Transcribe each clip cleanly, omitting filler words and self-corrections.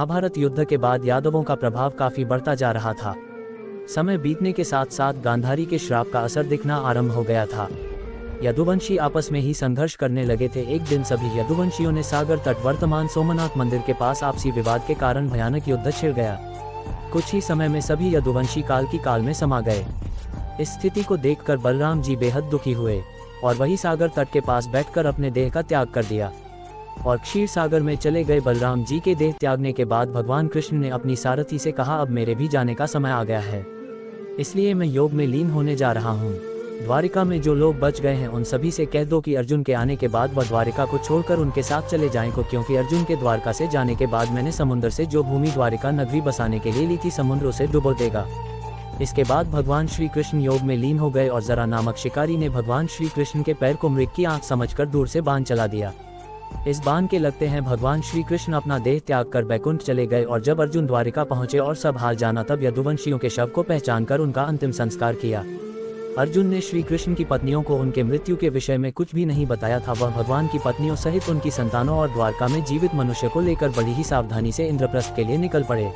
महाभारत युद्ध के बाद यादवों का प्रभाव काफी बढ़ता जा रहा था। समय बीतने के साथ साथ गांधारी के श्राप का असर दिखना आरंभ हो गया था। यदुवंशी आपस में ही संघर्ष करने लगे थे। एक दिन सभी यदुवंशियों ने सागर तट वर्तमान सोमनाथ मंदिर के पास आपसी विवाद के कारण भयानक युद्ध छिड़ गया। कुछ ही समय में सभी यदुवंशी काल की काल में समा गए। इस स्थिति को देखकर बलराम जी बेहद दुखी हुए और वही सागर तट के पास बैठकर अपने देह का त्याग कर दिया और क्षीर सागर में चले गए। बलराम जी के देह त्यागने के बाद भगवान कृष्ण ने अपनी सारथी से कहा, अब मेरे भी जाने का समय आ गया है, इसलिए मैं योग में लीन होने जा रहा हूँ। द्वारिका में जो लोग बच गए हैं उन सभी से कह दो कि अर्जुन के आने के बाद वह द्वारिका को छोड़कर उनके साथ चले जाएं को, क्योंकि अर्जुन के द्वारका से जाने के बाद मैंने समुद्र से जो भूमि द्वारिका नगरी बसाने के लिए ली थी समुद्र उसे डुबो देगा। इसके बाद भगवान श्री कृष्ण योग में लीन हो गए और जरा नामक शिकारी ने भगवान श्री कृष्ण के पैर को मृग की आंख समझकर दूर से बाण चला दिया। इस बाण के लगते हैं भगवान श्री कृष्ण अपना देह त्याग कर बैकुंठ चले गए और जब अर्जुन द्वारिका पहुंचे और सब हाल जाना तब यदुवंशियों के शव को पहचान कर उनका अंतिम संस्कार किया। अर्जुन ने श्री कृष्ण की पत्नियों को उनके मृत्यु के विषय में कुछ भी नहीं बताया था। वह भगवान की पत्नियों सहित उनकी संतानों और द्वारका में जीवित मनुष्य को लेकर बड़ी ही सावधानी से इंद्रप्रस्थ के लिए निकल पड़े।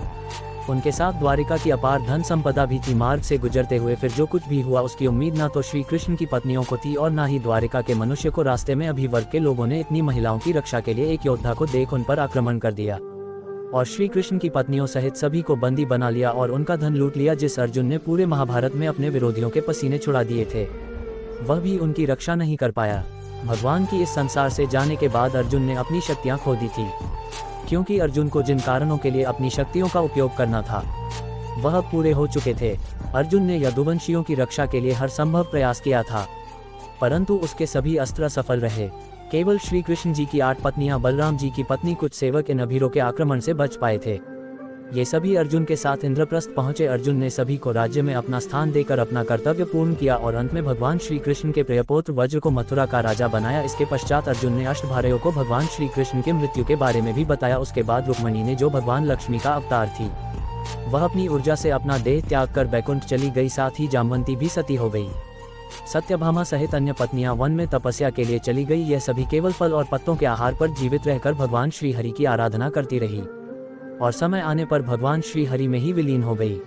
उनके साथ द्वारिका की अपार धन संपदा भी थी। मार्ग से गुजरते हुए फिर जो कुछ भी हुआ उसकी उम्मीद ना तो श्री कृष्ण की पत्नियों को थी और ना ही द्वारिका के मनुष्य को। रास्ते में अभी वर्ग के लोगों ने इतनी महिलाओं की रक्षा के लिए एक योद्धा को देख उन पर आक्रमण कर दिया और श्री कृष्ण की पत्नियों सहित सभी को बंदी बना लिया और उनका धन लूट लिया जिस अर्जुन ने पूरे महाभारत में अपने विरोधियों के पसीने छुड़ा दिए थे, वह भी उनकी रक्षा नहीं कर पाया। भगवान की इस संसार से जाने के बाद अर्जुन ने अपनी शक्तियां खो दी थी, क्योंकि अर्जुन को जिन कारणों के लिए अपनी शक्तियों का उपयोग करना था वह पूरे हो चुके थे। अर्जुन ने यदुवंशियों की रक्षा के लिए हर संभव प्रयास किया था, परंतु उसके सभी अस्त्र असफल रहे। केवल श्री कृष्ण जी की 8 पत्नियां, बलराम जी की पत्नी, कुछ सेवक इन अभीरों के आक्रमण से बच पाए थे। ये सभी अर्जुन के साथ इंद्रप्रस्थ पहुंचे। अर्जुन ने सभी को राज्य में अपना स्थान देकर अपना कर्तव्य पूर्ण किया और अंत में भगवान श्री कृष्ण के प्रियपुत्र वज्र को मथुरा का राजा बनाया। इसके पश्चात अर्जुन ने अष्टभार्यों को भगवान श्री कृष्ण के मृत्यु के बारे में भी बताया। उसके बाद रुक्मिणी ने, जो भगवान लक्ष्मी का अवतार थी, वह अपनी ऊर्जा से अपना देह त्याग कर बैकुंठ चली गई। साथ ही जामवंती भी सती हो गई। सत्यभामा सहित अन्य पत्नियां वन में तपस्या के लिए चली गई। यह सभी केवल फल और पत्तों के आहार पर जीवित रहकर भगवान श्री हरि की आराधना करती रही और समय आने पर भगवान श्री हरि में ही विलीन हो गई।